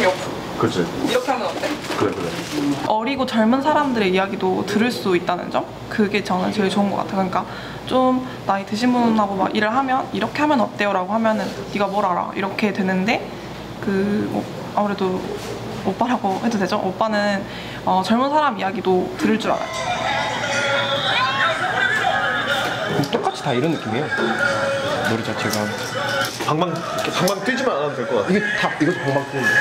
옆으로. 그렇지. 이렇게 하면 어때? 그래. 어리고 젊은 사람들의 이야기도 들을 수 있다는 점? 그게 저는 제일 좋은 것 같아요. 그러니까 좀 나이 드신 분하고 막 일을 하면 이렇게 하면 어때요? 라고 하면은 네가 뭘 알아? 이렇게 되는데 아무래도 오빠라고 해도 되죠? 오빠는 젊은 사람 이야기도 들을 줄 알아요. 똑같이 다 이런 느낌이에요. 노래 자체가 방방 뛰지만 않아도 될 것 같아. 이것도 방방 뛰는데.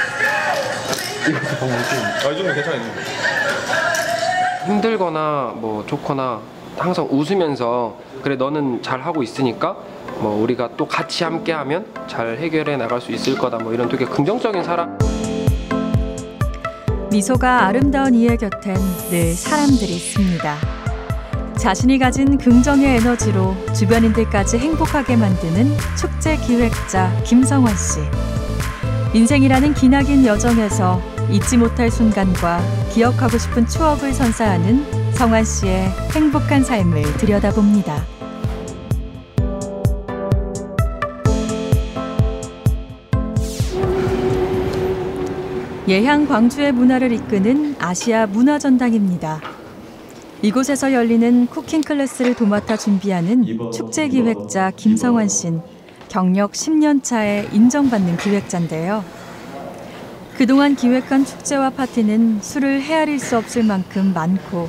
이것도 방방 뛰는데. 이 정도 괜찮아. 힘들거나 뭐 좋거나 항상 웃으면서 그래 너는 잘 하고 있으니까 뭐 우리가 또 같이 함께하면 잘 해결해 나갈 수 있을 거다 뭐 이런 되게 긍정적인 사람. 미소가 아름다운 이의 곁엔 늘 사람들이 있습니다. 자신이 가진 긍정의 에너지로 주변인들까지 행복하게 만드는 축제 기획자 김성환 씨. 인생이라는 기나긴 여정에서 잊지 못할 순간과 기억하고 싶은 추억을 선사하는 성환 씨의 행복한 삶을 들여다봅니다. 예향 광주의 문화를 이끄는 아시아 문화전당입니다. 이곳에서 열리는 쿠킹 클래스를 도맡아 준비하는 축제 기획자 김성환 씨는 경력 10년 차에 인정받는 기획자인데요. 그동안 기획한 축제와 파티는 수를 헤아릴 수 없을 만큼 많고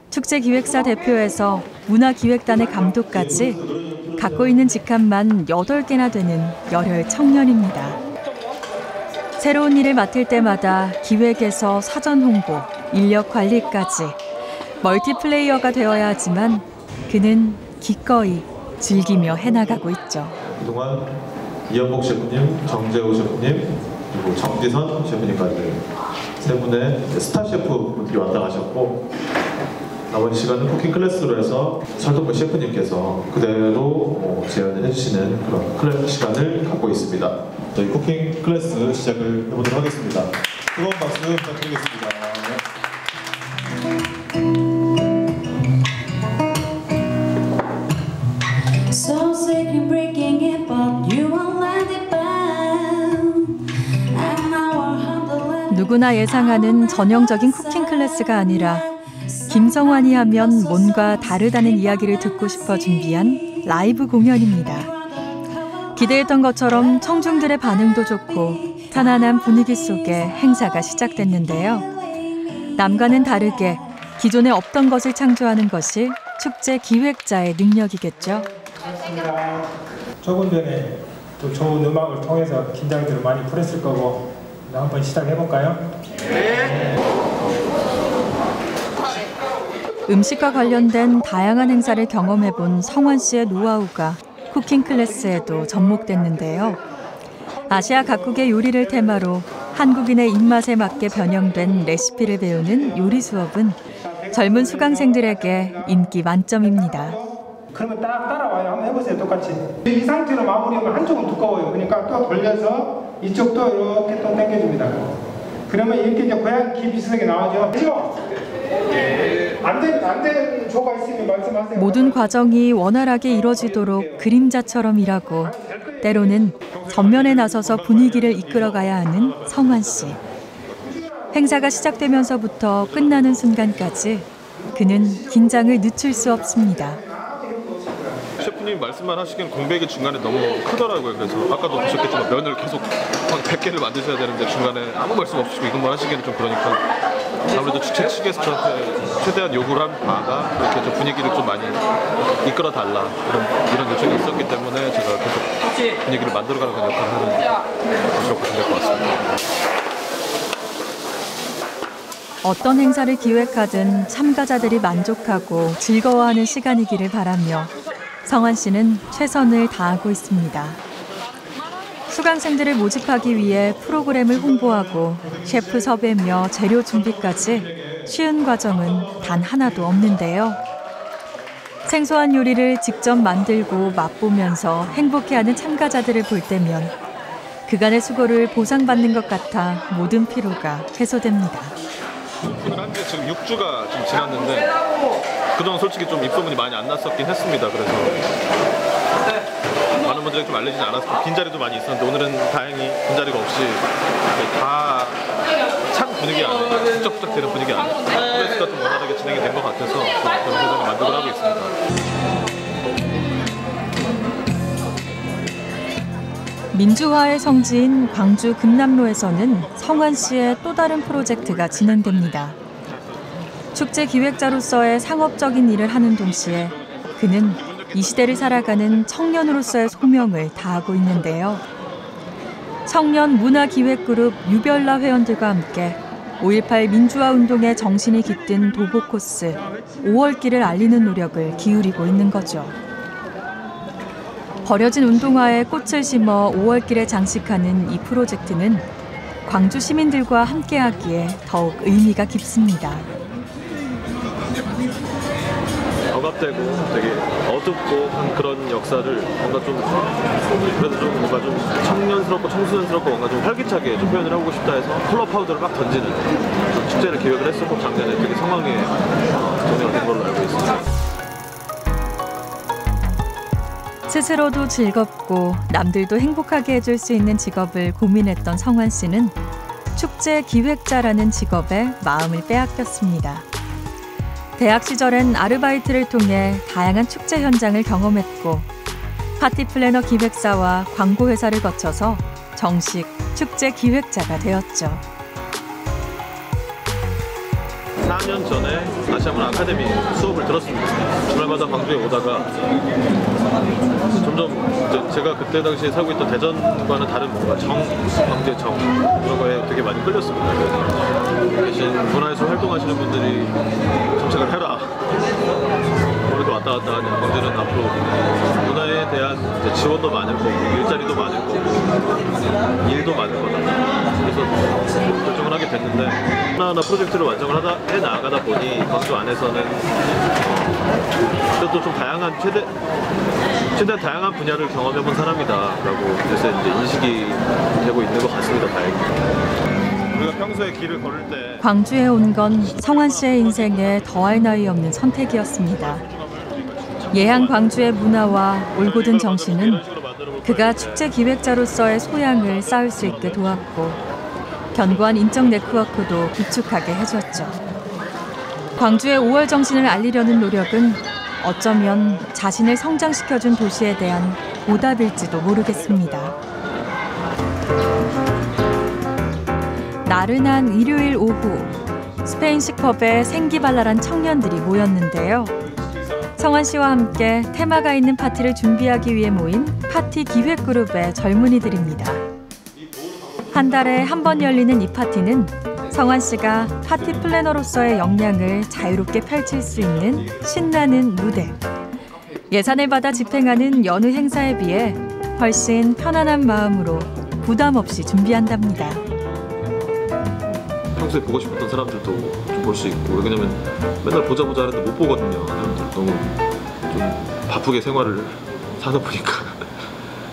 축제 기획사 대표에서 문화기획단의 감독까지 갖고 있는 직함만 8개나 되는 열혈 청년입니다. 새로운 일을 맡을 때마다 기획에서 사전 홍보, 인력 관리까지 멀티플레이어가 되어야 하지만 그는 기꺼이 즐기며 해나가고 있죠. 그동안 이현복 셰프님, 정재호 셰프님, 그리고 정기선 셰프님까지 세 분의 스타 셰프분들이 왔다 가셨고 나머지 시간은 쿠킹 클래스로 해서 설동근 셰프님께서 그대로 제안을 해주시는 그런 클래스 시간을 갖고 있습니다. 저희 쿠킹 클래스 시작을 해보도록 하겠습니다. 뜨거운 박수 부탁드리겠습니다. 누구나 예상하는 전형적인 쿠킹 클래스가 아니라 김성환이 하면 뭔가 다르다는 이야기를 듣고 싶어 준비한 라이브 공연입니다. 기대했던 것처럼 청중들의 반응도 좋고 편안한 분위기 속에 행사가 시작됐는데요. 남과는 다르게 기존에 없던 것을 창조하는 것이 축제 기획자의 능력이겠죠. 조금 전에 또 좋은 음악을 통해서 긴장들을 많이 풀었을 거고 한번 시작해볼까요? 네. 음식과 관련된 다양한 행사를 경험해본 성환 씨의 노하우가 쿠킹 클래스에도 접목됐는데요. 아시아 각국의 요리를 테마로 한국인의 입맛에 맞게 변형된 레시피를 배우는 요리 수업은 젊은 수강생들에게 인기 만점입니다. 그러면 딱 따라와요. 한번 해보세요. 똑같이. 이 상태로 마무리하면 한쪽은 두꺼워요. 그러니까 또 돌려서 이쪽도 이렇게 또 당겨줍니다. 그러면 이렇게 이제 고양이 비슷하게 나오죠. 그죠? 안 되는 조가 있으면 말씀하세요. 모든 과정이 원활하게 이뤄지도록 그림자처럼 일하고 때로는 전면에 나서서 분위기를 이끌어가야 하는 성환 씨. 행사가 시작되면서부터 끝나는 순간까지 그는 긴장을 늦출 수 없습니다. 셰프님 말씀만 하시기엔 공백이 중간에 너무 크더라고요. 그래서 아까도 보셨겠지만 면을 계속 한 100개를 만드셔야 되는데 중간에 아무 말씀 없으시고 이것만 하시기에는 좀 그러니까 아무래도 축제 측에서 저한테 최대한 요구를 한 바가 이렇게 좀 분위기를 좀 많이 이끌어 달라 이런 요청이 있었기 때문에 제가 계속 분위기를 만들어가는 그런 역할을 하는 것이라고 보시면 될 것 같습니다. 어떤 행사를 기획하든 참가자들이 만족하고 즐거워하는 시간이기를 바라며 성환 씨는 최선을 다하고 있습니다. 수강생들을 모집하기 위해 프로그램을 홍보하고 셰프 섭외며 재료 준비까지 쉬운 과정은 단 하나도 없는데요. 생소한 요리를 직접 만들고 맛보면서 행복해하는 참가자들을 볼 때면 그간의 수고를 보상받는 것 같아 모든 피로가 해소됩니다. 오늘 한 지 지금 6주가 좀 지났는데 그동안 솔직히 좀 입소문이 많이 안 났었긴 했습니다. 그래서 많은 많은 분들에게 좀 알려지지 않았고 빈자리도 많이 있었는데 오늘은 다행히 빈자리가 없이 다 찬 분위기 안에 훌쩍훌쩍 되는 분위기 안에 프로젝트가 좀 원활하게 진행이 된 것 같아서 그런 대단히 만족을 하고 있습니다. 민주화의 성지인 광주 금남로에서는 성환 씨의 또 다른 프로젝트가 진행됩니다. 축제 기획자로서의 상업적인 일을 하는 동시에 그는 이 시대를 살아가는 청년으로서의 소명을 다하고 있는데요. 청년 문화기획그룹 유별나 회원들과 함께 5.18 민주화 운동의 정신이 깃든 도보 코스 5월길을 알리는 노력을 기울이고 있는 거죠. 버려진 운동화에 꽃을 심어 5월길에 장식하는 이 프로젝트는 광주 시민들과 함께하기에 더욱 의미가 깊습니다. 억압되고 되게 어둡고 한 그런 역사를 뭔가 좀 그래도 좀 뭔가 좀 청년스럽고 청소년스럽고 뭔가 좀 활기차게 좀 표현을 하고 싶다 해서 컬러 파우더를 막 던지는 좀 축제를 기획을 했었고 작년에 되게 성황리에 진행이 된 걸로 알고 있습니다. 스스로도 즐겁고 남들도 행복하게 해줄 수 있는 직업을 고민했던 성환 씨는 축제 기획자라는 직업에 마음을 빼앗겼습니다. 대학 시절엔 아르바이트를 통해 다양한 축제 현장을 경험했고 파티 플래너 기획사와 광고 회사를 거쳐서 정식 축제 기획자가 되었죠. 4년 전에 아시아문화 아카데미 수업을 들었습니다. 주말마다 광주에 오다가 점점 이제 제가 그때 당시에 살고 있던 대전과는 다른 뭔가 광주의 정 그런 거에 되게 많이 끌렸습니다. 대신 문화에서 활동하시는 분들이 정책을 해라. 오늘도 왔다 갔다 하냐. 광주는 앞으로 문화에 대한 이제 지원도 많을 거고 일자리도 많을 거고 일도 많을 거다. 그래서 결정을 하게 됐는데 하나하나 프로젝트를 완성을 해 나가다 보니 광주 안에서는 그래도 좀 다양한 최대한 다양한 분야를 경험해본 사람이다라고 그래서 이제 인식이 되고 있는 것 같습니다. 다행히. 우리가 평소에 길을 걸을 때 광주에 온 건 성환 씨의 인생에 더할 나위 없는 선택이었습니다. 예한 광주의 문화와 올곧은 정신은 그가 축제 기획자로서의 소양을 쌓을 수 있게 도왔고 견고한 인적 네트워크도 구축하게 해줬죠. 광주의 5월 정신을 알리려는 노력은 어쩌면 자신을 성장시켜준 도시에 대한 보답일지도 모르겠습니다. 나른한 일요일 오후, 스페인식 펍에 생기발랄한 청년들이 모였는데요. 성환 씨와 함께 테마가 있는 파티를 준비하기 위해 모인 파티 기획그룹의 젊은이들입니다. 한 달에 한 번 열리는 이 파티는 성환 씨가 파티 플래너로서의 역량을 자유롭게 펼칠 수 있는 신나는 무대. 예산을 받아 집행하는 여느 행사에 비해 훨씬 편안한 마음으로 부담 없이 준비한답니다. 평소에 보고 싶었던 사람들도 좀 볼 수 있고 왜냐면 맨날 보자 하는데 못 보거든요. 사람들 너무 좀 바쁘게 생활을 사다 보니까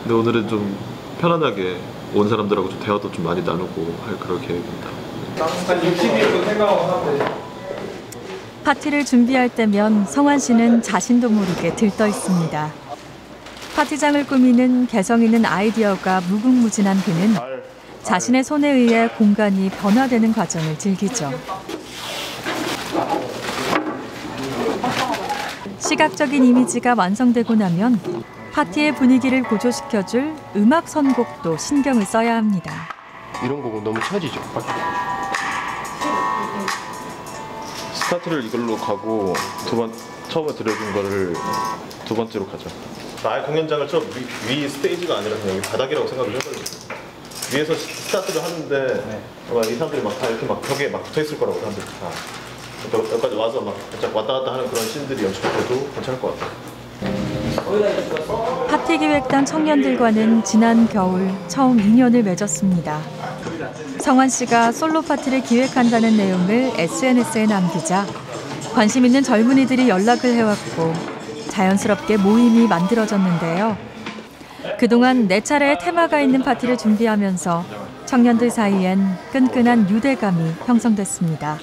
근데 오늘은 좀 편안하게 온 사람들하고 좀 대화도 좀 많이 나누고 할 그럴 계획입니다. 한 60일도 생각하고 파티를 준비할 때면 성환 씨는 자신도 모르게 들떠 있습니다. 파티장을 꾸미는 개성 있는 아이디어가 무궁무진한 그는 자신의 손에 의해 공간이 변화되는 과정을 즐기죠. 시각적인 이미지가 완성되고 나면 파티의 분위기를 고조시켜줄 음악 선곡도 신경을 써야 합니다. 이런 거고 너무 처지죠. 스타트를 이걸로 가고 처음에 들려준 거를 두 번째로 가죠. 아예 공연장을 저 위 스테이지가 아니라 그냥 여기 바닥이라고 생각을 했거든요. 위에서 스타트를 하는데 아마 이 사람들이 막 다 이렇게 막 벽에 막 붙어 있을 거라고 사람들이 다. 그러니까 여기까지 와서 막 살짝 왔다 갔다 하는 그런 씬들이 연출돼도 괜찮을 것 같아요. 파티 기획단 청년들과는 지난 겨울 처음 인연을 맺었습니다. 성환 씨가 솔로 파티를 기획한다는 내용을 SNS에 남기자 관심 있는 젊은이들이 연락을 해왔고 자연스럽게 모임이 만들어졌는데요. 그동안 4차례의 테마가 있는 파티를 준비하면서 청년들 사이엔 끈끈한 유대감이 형성됐습니다.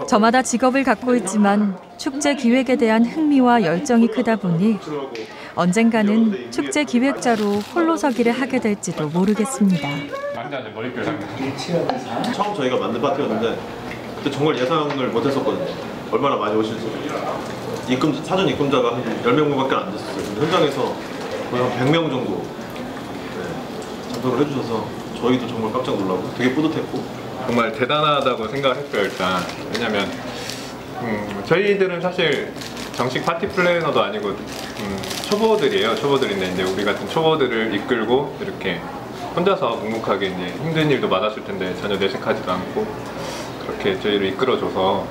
저마다 직업을 갖고 있지만 축제 기획에 대한 흥미와 열정이 크다 보니 언젠가는 축제 기획자로 홀로서기를 하게 될지도 모르겠습니다. 처음 저희가 만든 파티였는데 그때 정말 예상을 못했었거든요. 얼마나 많이 오실지. 사전 입금자가 한 10명밖에 안 됐었어요. 근데 현장에서 거의 한 100명 정도 참석을 해주셔서 저희도 정말 깜짝 놀라고 되게 뿌듯했고 정말 대단하다고 생각을 했어요. 일단 왜냐면 저희들은 사실 정식 파티 플래너도 아니고 초보들이에요. 초보들인데 이제 우리 같은 초보들을 이끌고 이렇게 혼자서 묵묵하게 이제 힘든 일도 많았을 텐데 전혀 내색하지도 않고 그렇게 저희를 이끌어줘서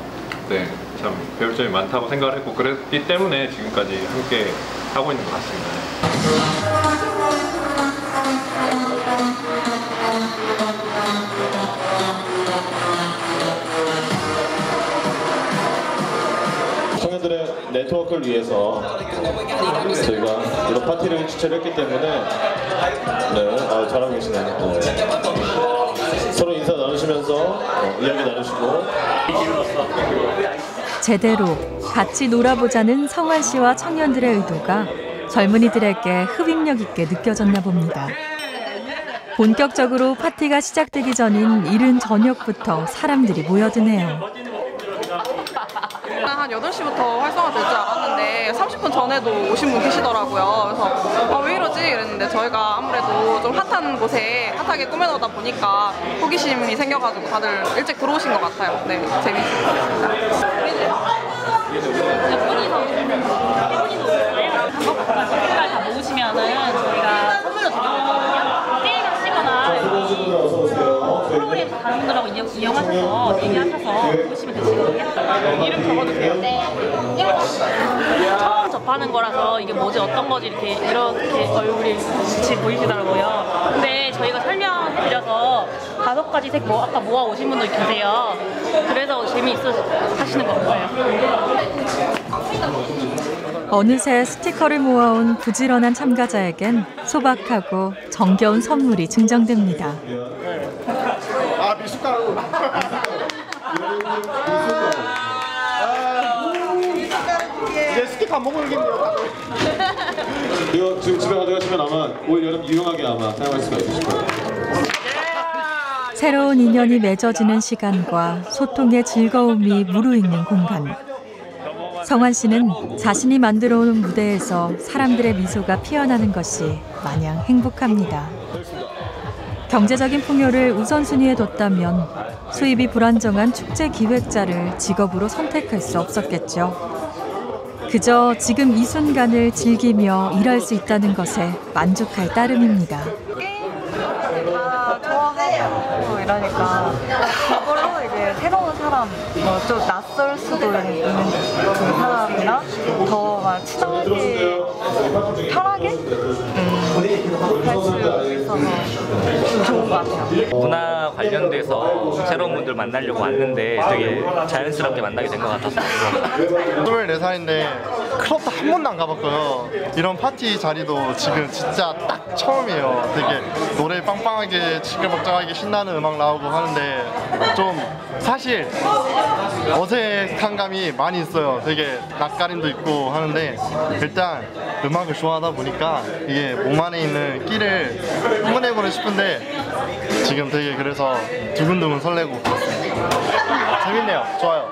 네, 참 배울 점이 많다고 생각을 했고 그랬기 때문에 지금까지 함께 하고 있는 것 같습니다. 청년들의 네트워크를 위해서 저희가 이런 파티를 주최했기 때문에 잘하고 계시네요. 서로 인사 나누시면서 이야기 나누시고 제대로 같이 놀아보자는 성환 씨와 청년들의 의도가 젊은이들에게 흡입력 있게 느껴졌나 봅니다. 본격적으로 파티가 시작되기 전인 이른 저녁부터 사람들이 모여드네요. 한 8시부터 활성화 될 줄 알았는데 30분 전에도 오신 분 계시더라고요. 그래서 왜 이러지? 이랬는데 저희가 아무래도 좀 핫한 곳에 핫하게 꾸며놓다 보니까 호기심이 생겨가지고 다들 일찍 들어오신 것 같아요. 네, 재밌습니다. 색깔 다 모으시면은 저희가 선물로 드리거든요. 게임 하시거나 프로그램 다른 분들하고 이용하셔서 얘기하셔서 보시면 되시거든요. 이름 적어주세요. 네. 처음 접하는 거라서 이게 뭐지 어떤 거지 이렇게 얼굴이 같이 보이시더라고요. 근데 저희가 설명해드려서 5가지 색 아까 모아 오신 분들 계세요. 그래서 재미있어 하시는 것 같아요. 어느새 스티커를 모아온 부지런한 참가자에겐 소박하고 정겨운 선물이 증정됩니다. 미숫가루. 이제 스티커 안 먹어야겠네요. 이거 지금 집에 가져가시면 아마 올 여름 유용하게 아마 사용할 수가 있으실 거예요. 새로운 인연이 맺어지는 시간과 소통의 즐거움이 무르익는 공간. 성환 씨는 자신이 만들어온 무대에서 사람들의 미소가 피어나는 것이 마냥 행복합니다. 경제적인 풍요를 우선순위에 뒀다면 수입이 불안정한 축제 기획자를 직업으로 선택할 수 없었겠죠. 그저 지금 이 순간을 즐기며 일할 수 있다는 것에 만족할 따름입니다. 다 좋아하고 이러니까 그걸로 이제 새로운 사람, 좀 낯설 수도 있는 그 사람이랑 더 막 친하게, 편하게 할 수 있어서 좀 좋은 것 같아요. 문화 관련돼서 새로운 분들 만나려고 왔는데 되게 자연스럽게 만나게 된 것 같아서 24살인데 클럽도 한 번도 안 가봤고요. 이런 파티 자리도 지금 진짜 딱 처음이에요. 되게 노래 빵빵하게 시끌벅적하게 신나는 음악 나오고 하는데 좀 사실 어색한 감이 많이 있어요. 되게 낯가림도 있고 하는데 일단 음악을 좋아하다 보니까 이게 몸 안에 있는 끼를 흥분해보고 싶은데 지금 되게 그래서 두근두근 설레고 그렇습니다. 재밌네요. 좋아요.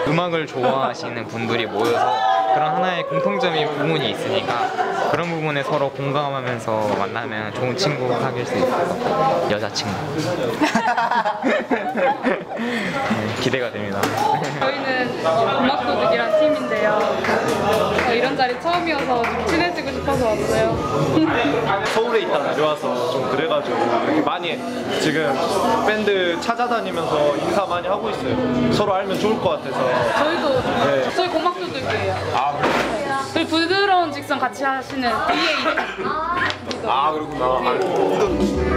음악을 좋아하시는 분들이 모여서 그런 하나의 공통점인 부분이 있으니까 그런 부분에 서로 공감하면서 만나면 좋은 친구 사귈 수 있을 것 같아요. 여자친구. 네, 기대가 됩니다. 저희는 음악도둑이란 팀인데요. 이런 자리 처음이어서 좀 친해지고 싶어서 왔어요. 서울에 있다 내려와서 좀 그래가지고 이렇게 많이 지금 밴드 찾아다니면서 인사 많이 하고 있어요. 서로 알면 좋을 것 같아서. 저희도 네. 저희 고막도둑이에요. 저희 부드러운 직선 같이 하시는 BA. 아 그렇구나.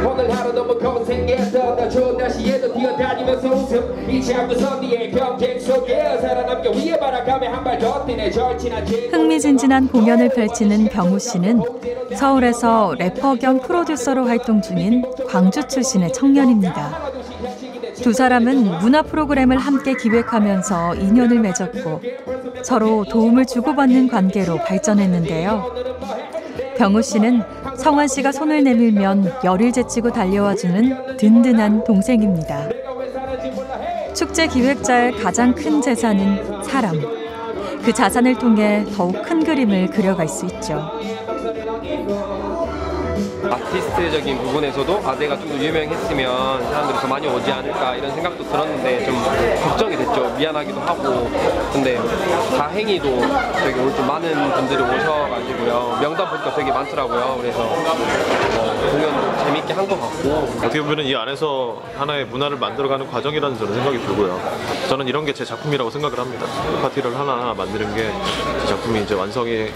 오늘 하루 너무 고생했어. 나 좋은 날씨에도 뛰어다니면서 웃음 잊지 않고서 네의 경쟁 속에 살아남기 위해 바라가며 한 발 더 뛰네 절친한 흥미진진한 공연을 펼치는 병우 씨는 서울에서 래퍼 겸 프로듀서로 활동 중인 광주 출신의 청년입니다. 두 사람은 문화 프로그램을 함께 기획하면서 인연을 맺었고 서로 도움을 주고받는 관계로 발전했는데요. 병우 씨는 성환 씨가 손을 내밀면 열을 제치고 달려와주는 든든한 동생입니다. 축제 기획자의 가장 큰 재산은 사람. 그 자산을 통해 더욱 큰 그림을 그려갈 수 있죠. 아티스트적인 부분에서도 내가 좀 더 유명했으면 사람들이 더 많이 오지 않을까 이런 생각도 들었는데 좀 걱정이 됐죠. 미안하기도 하고. 근데 다행히도 되게 오늘 좀 많은 분들이 오셔가지고요. 명단 보니까 되게 많더라고요. 그래서 공연도 재밌게 한 것 같고. 어떻게 보면 이 안에서 하나의 문화를 만들어가는 과정이라는 저는 생각이 들고요. 저는 이런 게 제 작품이라고 생각을 합니다. 파티를 하나하나 만드는 게 제 작품이 이제 완성이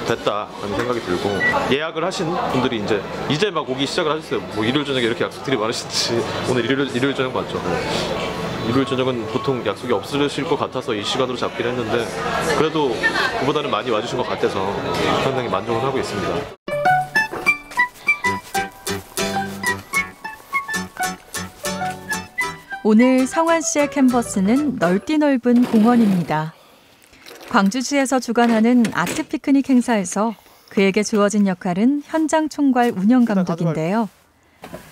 됐다라는 생각이 들고, 예약을 하신 분들이 이제 막 오기 시작을 하셨어요. 뭐 일요일 저녁에 이렇게 약속들이 많으신지. 오늘 일요일 저녁 맞죠? 일요일 저녁은 보통 약속이 없으실 것 같아서 이 시간으로 잡긴 했는데, 그래도 그보다는 많이 와주신 것 같아서 상당히 만족을 하고 있습니다. 오늘 성환 씨의 캔버스는 넓디 넓은 공원입니다. 광주시에서 주관하는 아트 피크닉 행사에서 그에게 주어진 역할은 현장 총괄 운영 감독인데요.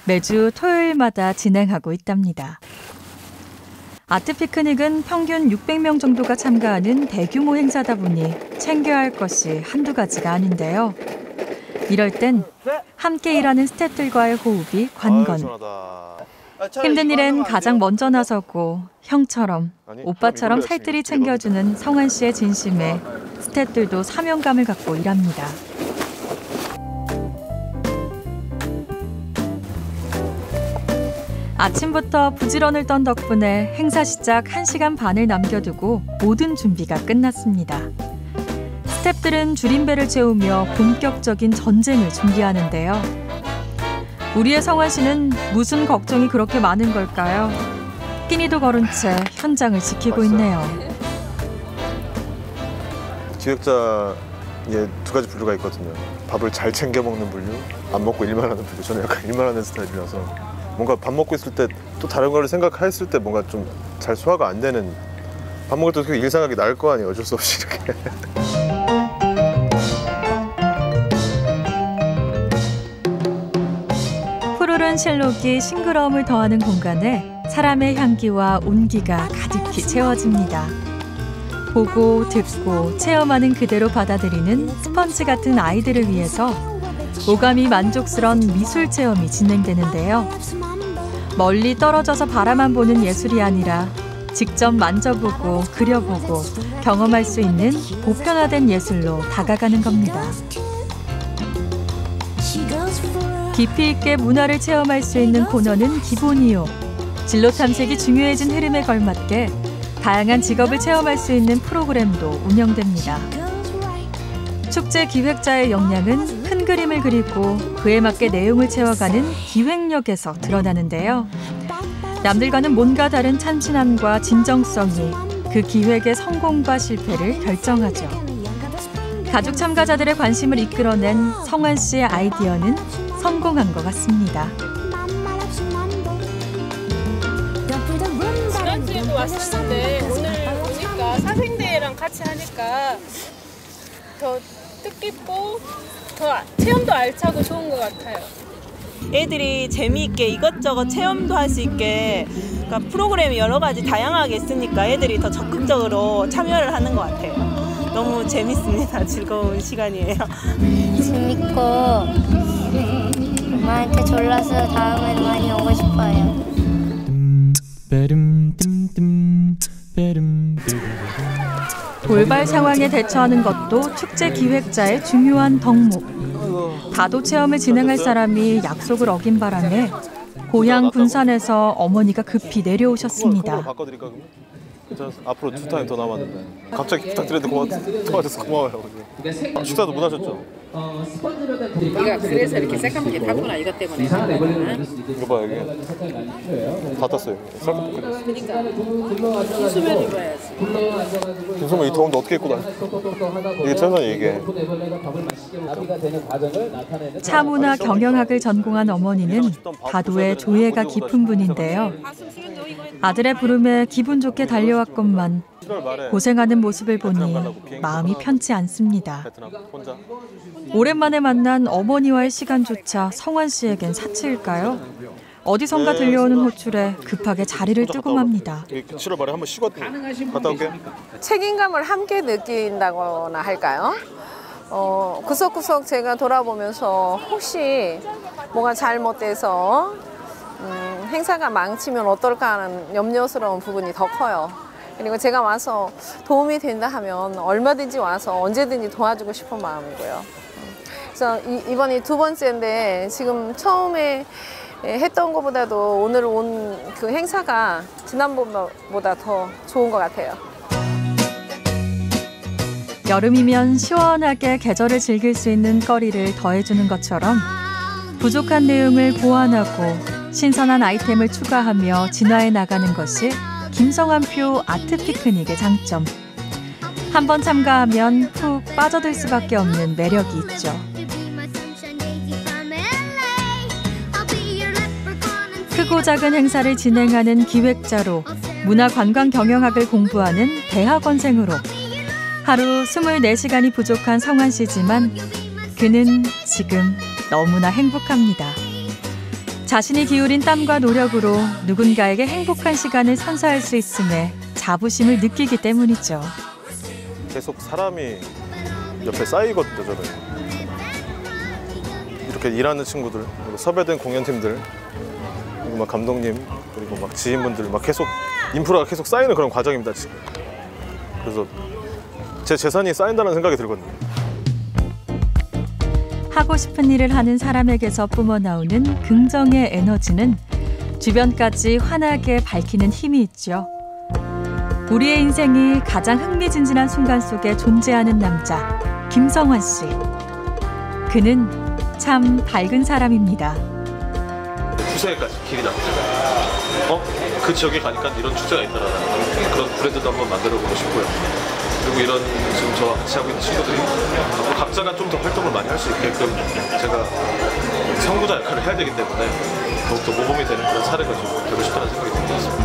매주 토요일마다 진행하고 있답니다. 아트 피크닉은 평균 600명 정도가 참가하는 대규모 행사다 보니 챙겨야 할 것이 한두 가지가 아닌데요. 이럴 땐 함께 일하는 스태프들과의 호흡이 관건. 힘든 일엔 가장 먼저 나서고 형처럼, 오빠처럼 살뜰히 챙겨주는 성환 씨의 진심에 스태프들도 사명감을 갖고 일합니다. 아침부터 부지런을 떤 덕분에 행사 시작 1시간 반을 남겨두고 모든 준비가 끝났습니다. 스태프들은 줄임배를 채우며 본격적인 전쟁을 준비하는데요. 우리의 성환 씨는 무슨 걱정이 그렇게 많은 걸까요? 끼니도 거른 채 현장을 지키고 있네요. 기획자에 두 가지 분류가 있거든요. 밥을 잘 챙겨 먹는 분류, 안 먹고 일만 하는 분류. 저는 약간 일만 하는 스타일이라서 뭔가 밥 먹고 있을 때 또 다른 걸 생각했을 때 뭔가 좀 잘 소화가 안 되는, 밥 먹을 때 일 생각이 날 거 아니에요. 어쩔 수 없이 이렇게. 푸르른 실록이 싱그러움을 더하는 공간에 사람의 향기와 온기가 가득히 채워집니다. 보고 듣고 체험하는 그대로 받아들이는 스펀지 같은 아이들을 위해서 오감이 만족스러운 미술 체험이 진행되는데요. 멀리 떨어져서 바라만 보는 예술이 아니라 직접 만져보고 그려보고 경험할 수 있는 보편화된 예술로 다가가는 겁니다. 깊이 있게 문화를 체험할 수 있는 코너는 기본이요. 진로 탐색이 중요해진 흐름에 걸맞게 다양한 직업을 체험할 수 있는 프로그램도 운영됩니다. 축제 기획자의 역량은 큰 그림을 그리고 그에 맞게 내용을 채워가는 기획력에서 드러나는데요. 남들과는 뭔가 다른 참신함과 진정성이 그 기획의 성공과 실패를 결정하죠. 가족 참가자들의 관심을 이끌어낸 성환 씨의 아이디어는 성공한 것 같습니다. 지난주에도 왔었는데 오늘 오니까 사생대회랑 같이 하니까 더 뜻깊고 더 체험도 알차고 좋은 것 같아요. 애들이 재미있게 이것저것 체험도 할 수 있게, 그러니까 프로그램이 여러 가지 다양하게 있으니까 애들이 더 적극적으로 참여를 하는 것 같아요. 너무 재밌습니다. 즐거운 시간이에요. 재밌고 엄마한테 졸라서 다음에는 많이 오고 싶어요. 돌발 상황에 대처하는 것도 축제 기획자의 중요한 덕목. 다도 체험을 진행할 사람이 약속을 어긴 바람에 고향 군산에서 어머니가 급히 내려오셨습니다. 앞으로 2타임 더 남았는데 갑자기 부탁드렸는데 도와줘서 고마워요. 식사도 못 하셨죠? 네가 그래서 이렇게 새까맣게 탔구나. 이것 때문에. 이거 봐, 여기 다 탔어요. 쌀국수. 그러니까 김수면 입어야지. 김수면 이 더운데 어떻게 입고 다녀? 이게 최선이 이게. 차문화 경영학을 전공한 어머니는 다도의 조예가 깊은 분인데요. 아들의 부름에 기분 좋게 달려왔건만 고생하는 모습을 보니 마음이 편치 않습니다. 오랜만에 만난 어머니와의 시간조차 성환 씨에겐 사치일까요? 어디선가 들려오는 호출에 급하게 자리를 뜨고 맙니다. 7월 말에 한번 쉬고 갔다 올게요. 책임감을 함께 느낀다거나 할까요? 구석구석 제가 돌아보면서 혹시 뭐가 잘못돼서 행사가 망치면 어떨까 하는 염려스러운 부분이 더 커요. 그리고 제가 와서 도움이 된다 하면 얼마든지 와서 언제든지 도와주고 싶은 마음이고요. 그래서 이번이 2번째인데 지금 처음에 했던 것보다도 오늘 온 그 행사가 지난번보다 더 좋은 것 같아요. 여름이면 시원하게 계절을 즐길 수 있는 거리를 더해주는 것처럼 부족한 내용을 보완하고 신선한 아이템을 추가하며 진화해 나가는 것이 김성환표 아트 피크닉의 장점. 한번 참가하면 푹 빠져들 수밖에 없는 매력이 있죠. 크고 작은 행사를 진행하는 기획자로 문화관광경영학을 공부하는 대학원생으로 하루 24시간이 부족한 성환 씨지만 그는 지금 너무나 행복합니다. 자신이 기울인 땀과 노력으로 누군가에게 행복한 시간을 선사할 수 있음에 자부심을 느끼기 때문이죠. 계속 사람이 옆에 쌓이거든요, 저는. 이렇게 일하는 친구들, 그리고 섭외된 공연팀들, 그리고 막 감독님, 그리고 막 지인분들, 막 계속 인프라가 계속 쌓이는 그런 과정입니다, 지금. 그래서 제 재산이 쌓인다는 생각이 들거든요. 하고 싶은 일을 하는 사람에게서 뿜어나오는 긍정의 에너지는 주변까지 환하게 밝히는 힘이 있죠. 우리의 인생이 가장 흥미진진한 순간 속에 존재하는 남자, 김성환 씨. 그는 참 밝은 사람입니다. 추세까지 길이 남잖아요. 그 지역에 가니까 이런 축제가 있더라고요. 그런 브랜드도 한번 만들어보고 싶고요. 그리고 이런 지금 저와 같이 하고 있는 친구들이 각자가 좀 더 활동을 많이 할 수 있게끔 제가 선구자 역할을 해야 되기 때문에 더욱더 모범이 되는 그런 사례가 좀 되고 싶다는 생각이 듭니다.